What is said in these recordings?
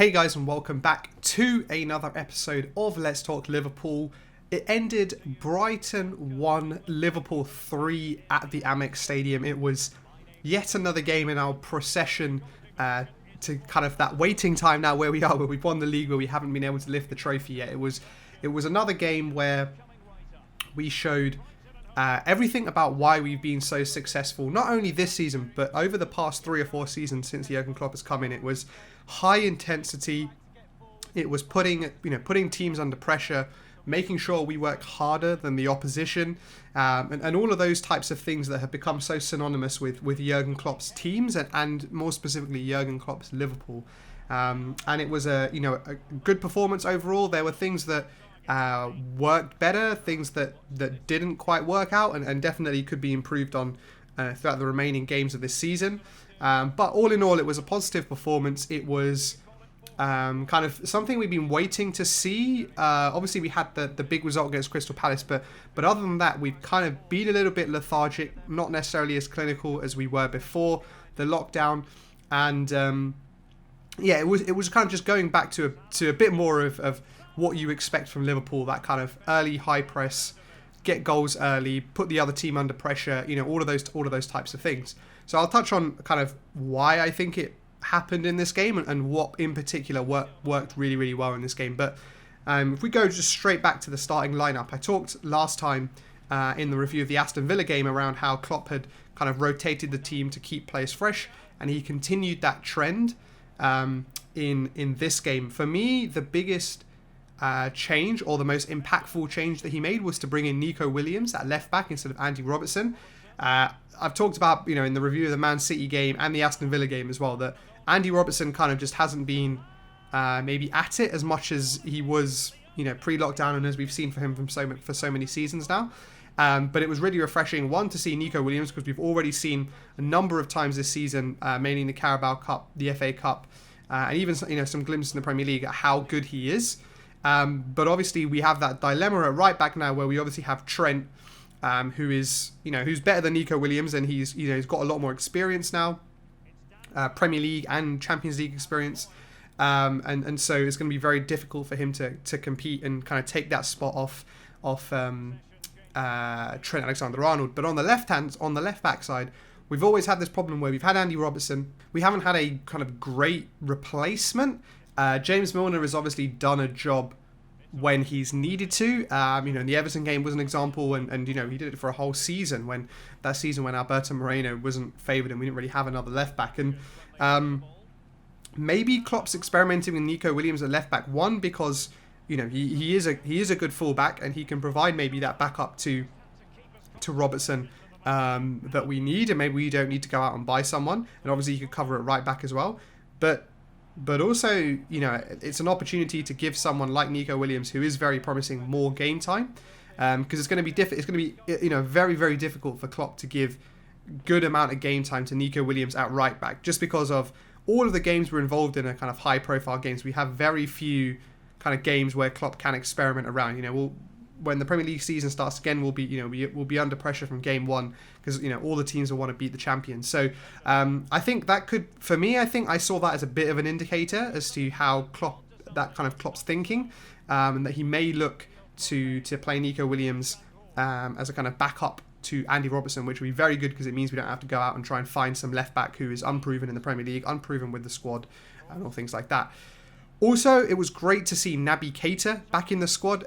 Hey guys, and welcome back to another episode of Let's Talk Liverpool. It ended Brighton 1, Liverpool 3 at the Amex Stadium. It was yet another game in our procession to kind of that waiting time now where we are, where we've won the league, where we haven't been able to lift the trophy yet. It was another game where we showed everything about why we've been so successful, not only this season, but over the past 3 or 4 seasons since Jurgen Klopp has come in. It was high intensity. It was putting teams under pressure, making sure we work harder than the opposition, and all of those types of things that have become so synonymous with Jurgen Klopp's teams and more specifically Jurgen Klopp's Liverpool. And it was a good performance overall. There were things that worked better, things that didn't quite work out, and definitely could be improved on throughout the remaining games of this season. But all in all, it was a positive performance. It was kind of something we've been waiting to see. Obviously, we had the big result against Crystal Palace, but other than that, we've kind of been a little bit lethargic, not necessarily as clinical as we were before the lockdown. And it was kind of just going back to a bit more of what you expect from Liverpool, that kind of early high press, get goals early, put the other team under pressure, all of those types of things. So I'll touch on kind of why I think it happened in this game and what in particular worked really, really well in this game. But if we go just straight back to the starting lineup, I talked last time in the review of the Aston Villa game around how Klopp had kind of rotated the team to keep players fresh, and he continued that trend in this game. For me, the biggest change, or the most impactful change that he made, was to bring in Neco Williams at left back instead of Andy Robertson. I've talked about, in the review of the Man City game and the Aston Villa game as well, that Andy Robertson kind of just hasn't been maybe at it as much as he was, pre-lockdown, and as we've seen for him for so many seasons now. But it was really refreshing, one, to see Neco Williams, because we've already seen a number of times this season, mainly in the Carabao Cup, the FA Cup, and even some glimpses in the Premier League at how good he is. But obviously we have that dilemma at right back now, where we obviously have Trent, who's better than Neco Williams, and he's got a lot more experience now, Premier League and Champions League experience, and so it's going to be very difficult for him to compete and kind of take that spot off Trent Alexander-Arnold. But on the left back side, we've always had this problem where we've had Andy Robertson. We haven't had a kind of great replacement. James Milner has obviously done a job when he's needed to. The Everton game was an example, and he did it for a whole season, when Alberto Moreno wasn't favoured and we didn't really have another left back. And maybe Klopp's experimenting with Neco Williams at left back, one, because he is a good fullback and he can provide maybe that backup to Robertson that we need, and maybe we don't need to go out and buy someone, and obviously he could cover at right back as well. But also, it's an opportunity to give someone like Neco Williams, who is very promising, more game time, because it's going to be It's going to be very, very difficult for Klopp to give good amount of game time to Neco Williams at right back, just because of all of the games we're involved in are kind of high profile games. We have very few kind of games where Klopp can experiment around. When the Premier League season starts again, we'll be under pressure from game one, because all the teams will want to beat the champions. So I think that could, for me, I think I saw that as a bit of an indicator as to how Klopp's thinking, and that he may look to play Neco Williams as a kind of backup to Andy Robertson, which would be very good, because it means we don't have to go out and try and find some left back who is unproven in the Premier League, unproven with the squad, and all things like that. Also, it was great to see Naby Keita back in the squad.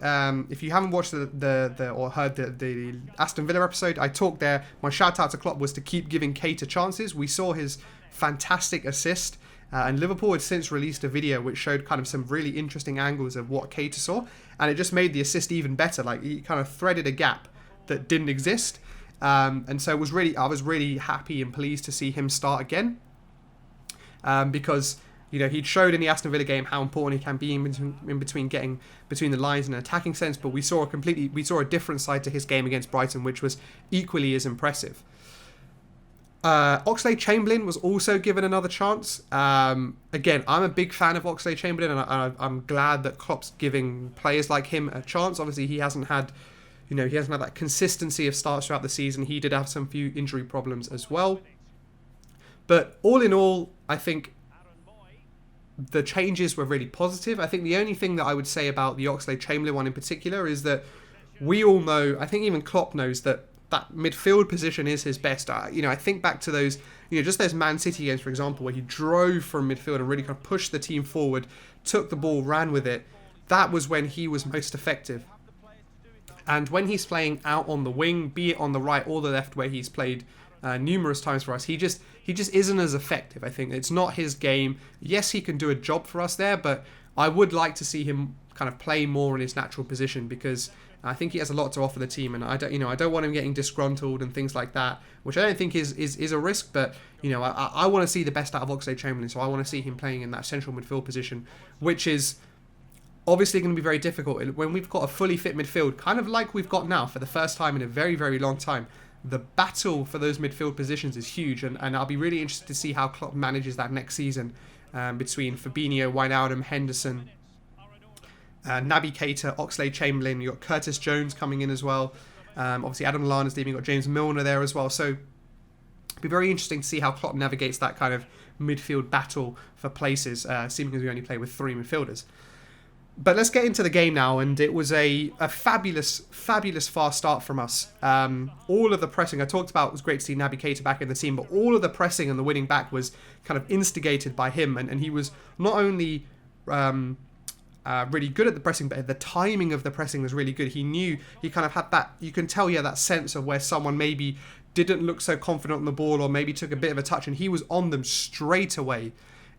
If you haven't watched or heard the Aston Villa episode, I talked there. My shout out to Klopp was to keep giving Keita chances. We saw his fantastic assist, and Liverpool had since released a video which showed kind of some really interesting angles of what Keita saw, and it just made the assist even better. Like, he kind of threaded a gap that didn't exist, and so I was really happy and pleased to see him start again, because he'd showed in the Aston Villa game how important he can be in between getting between the lines in an attacking sense, but we saw a different side to his game against Brighton, which was equally as impressive. Oxlade-Chamberlain was also given another chance. Again, I'm a big fan of Oxlade-Chamberlain, and I'm glad that Klopp's giving players like him a chance. Obviously, he hasn't had that consistency of starts throughout the season. He did have some few injury problems as well. But all in all, I think the changes were really positive. I think the only thing that I would say about the Oxlade-Chamberlain one in particular is that we all know, I think even Klopp knows, that midfield position is his best. I think back to those, just those Man City games, for example, where he drove from midfield and really kind of pushed the team forward, took the ball, ran with it. That was when he was most effective. And when he's playing out on the wing, be it on the right or the left, where he's played numerous times for us, he just isn't as effective. I think it's not his game. Yes, he can do a job for us there, but I would like to see him kind of play more in his natural position, because I think he has a lot to offer the team, and I don't want him getting disgruntled and things like that, which I don't think is a risk. But I want to see the best out of Oxlade-Chamberlain, so I want to see him playing in that central midfield position, which is obviously going to be very difficult when we've got a fully fit midfield, kind of like we've got now for the first time in a very, very long time. The battle for those midfield positions is huge, and I'll be really interested to see how Klopp manages that next season, between Fabinho, Wijnaldum, Henderson, Naby Keita, Oxlade-Chamberlain. You've got Curtis Jones coming in as well. Obviously, Adam Lallana's leaving. You've got James Milner there as well. So it'll be very interesting to see how Klopp navigates that kind of midfield battle for places, seeming as we only play with 3 midfielders. But let's get into the game now, and it was a fabulous fast start from us. All of the pressing I talked about, it was great to see Naby Keita back in the team, but all of the pressing and the winning back was kind of instigated by him, and he was not only really good at the pressing, but the timing of the pressing was really good. He kind of had that, you can tell, that sense of where someone maybe didn't look so confident on the ball, or maybe took a bit of a touch, and he was on them straight away.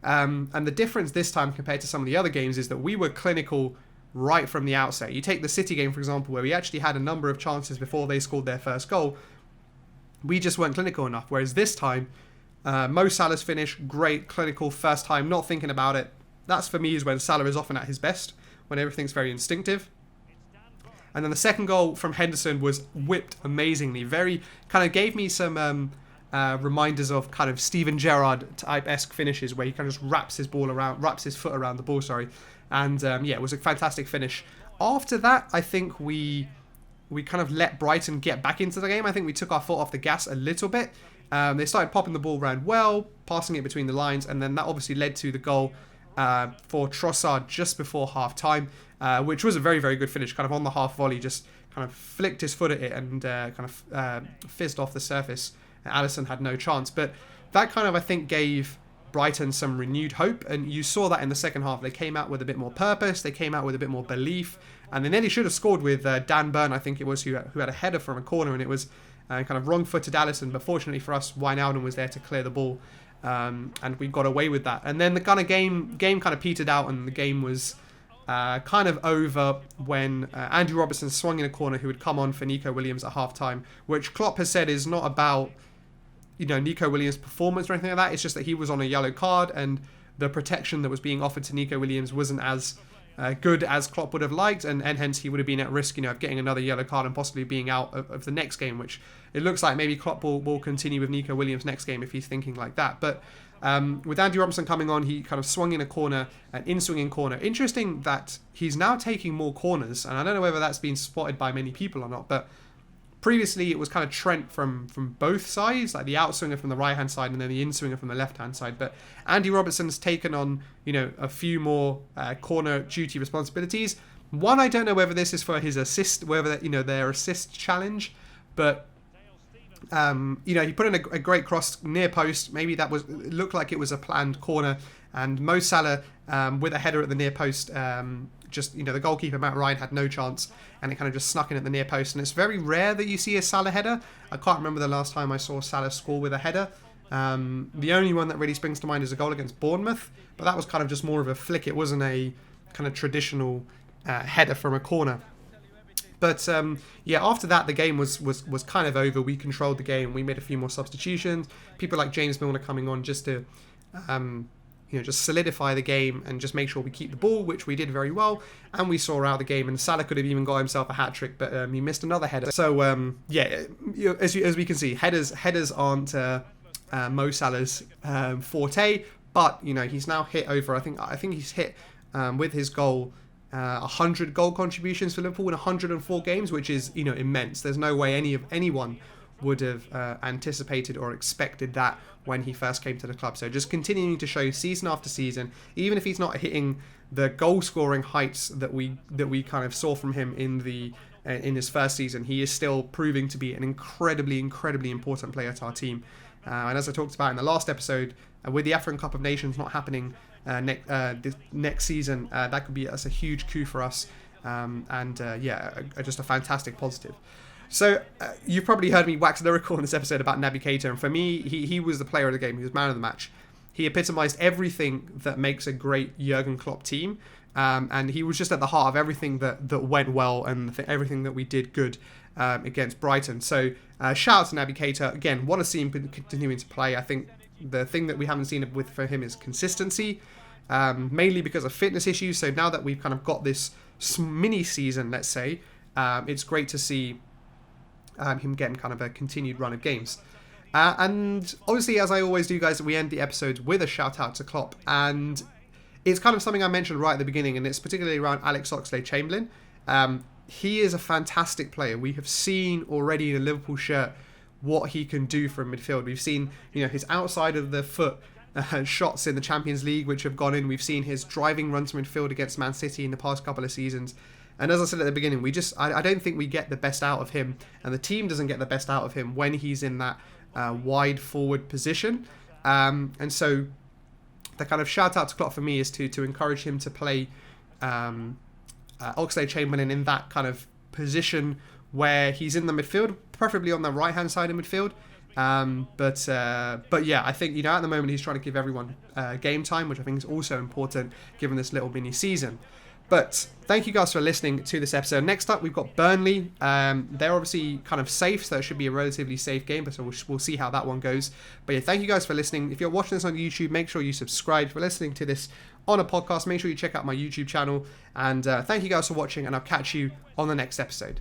And the difference this time compared to some of the other games is that we were clinical right from the outset. You take the City game, for example, where we actually had a number of chances before they scored their first goal. We just weren't clinical enough. Whereas this time, Mo Salah's finish, great, clinical, first time, not thinking about it. That's, for me, is when Salah is often at his best, when everything's very instinctive. And then the second goal from Henderson was whipped amazingly. Very, kind of gave me some reminders of kind of Steven Gerrard type-esque finishes, where he kind of just wraps his foot around the ball, and it was a fantastic finish. After that, I think we kind of let Brighton get back into the game. I think we took our foot off the gas a little bit. They started popping the ball around well, passing it between the lines, and then that obviously led to the goal for Trossard just before half-time, which was a very, very good finish, kind of on the half volley, just kind of flicked his foot at it and kind of fizzed off the surface. Alisson had no chance, but that kind of, I think, gave Brighton some renewed hope, and you saw that in the second half. They came out with a bit more purpose, they came out with a bit more belief, and they nearly should have scored with Dan Burn, I think it was, who had a header from a corner, and it was kind of wrong-footed Alisson, but fortunately for us, Wijnaldum was there to clear the ball, and we got away with that. And then the kind of game kind of petered out, and the game was kind of over when Andrew Robertson swung in a corner, who would come on for Neco Williams at half-time, which Klopp has said is not about Neco Williams' performance or anything like that. It's just that he was on a yellow card, and the protection that was being offered to Neco Williams wasn't as good as Klopp would have liked, and hence he would have been at risk, of getting another yellow card and possibly being out of the next game, which it looks like maybe Klopp will continue with Neco Williams next game if he's thinking like that. But with Andy Robertson coming on, he kind of swung in a corner, an in-swinging corner. Interesting that he's now taking more corners, and I don't know whether that's been spotted by many people or not, but previously it was kind of Trent from both sides, like the outswinger from the right-hand side and then the in-swinger from the left-hand side. But Andy Robertson's taken on, a few more corner duty responsibilities. One, I don't know whether this is for his assist, whether their assist challenge, but he put in a great cross near post. Maybe it looked like it was a planned corner, and Mo Salah with a header at the near post. The goalkeeper Matt Ryan had no chance, and it kind of just snuck in at the near post. And it's very rare that you see a Salah header. I can't remember the last time I saw Salah score with a header. The only one that really springs to mind is a goal against Bournemouth, but that was kind of just more of a flick. It wasn't a kind of traditional header from a corner. But after that, the game was kind of over. We controlled the game. We made a few more substitutions. People like James Milner coming on just to just solidify the game and just make sure we keep the ball, which we did very well. And we saw out the game, and Salah could have even got himself a hat-trick, but he missed another header. So, as we can see, headers aren't Mo Salah's forte, but, he's now hit over, I think he's hit, with his goal, 100 goal contributions for Liverpool in 104 games, which is, immense. There's no way anyone would have anticipated or expected that when he first came to the club. So just continuing to show season after season, even if he's not hitting the goal scoring heights that we kind of saw from him in his first season, he is still proving to be an incredibly important player to our team. And as I talked about in the last episode, with the African Cup of Nations not happening this next season, that's a huge coup for us. Just a fantastic positive. So you've probably heard me wax lyrical in this episode about Naby Keita, and for me, he was the player of the game. He was man of the match. He epitomised everything that makes a great Jurgen Klopp team, and he was just at the heart of everything that went well and everything that we did good against Brighton. So shout out to Naby Keita. Again, want to see him continuing to play. I think the thing that we haven't seen for him is consistency, mainly because of fitness issues. So now that we've kind of got this mini season, let's say, it's great to see him getting kind of a continued run of games. And obviously, as I always do, guys, we end the episodes with a shout out to Klopp, and it's kind of something I mentioned right at the beginning, and it's particularly around Alex Oxlade-Chamberlain. He is a fantastic player. We have seen already in a Liverpool shirt what he can do from midfield. We've seen, his outside of the foot shots in the Champions League, which have gone in. We've seen his driving runs to midfield against Man City in the past couple of seasons. And as I said at the beginning, I don't think we get the best out of him, and the team doesn't get the best out of him when he's in that wide forward position. And so the kind of shout out to Klopp for me is to encourage him to play Oxlade-Chamberlain in that kind of position where he's in the midfield, preferably on the right hand side of midfield. But yeah, I think at the moment he's trying to give everyone game time, which I think is also important given this little mini season. But thank you guys for listening to this episode. Next up, we've got Burnley. They're obviously kind of safe, so it should be a relatively safe game, but so we'll see how that one goes. But yeah, thank you guys for listening. If you're watching this on YouTube, make sure you subscribe. If you're listening to this on a podcast, make sure you check out my YouTube channel. And thank you guys for watching, and I'll catch you on the next episode.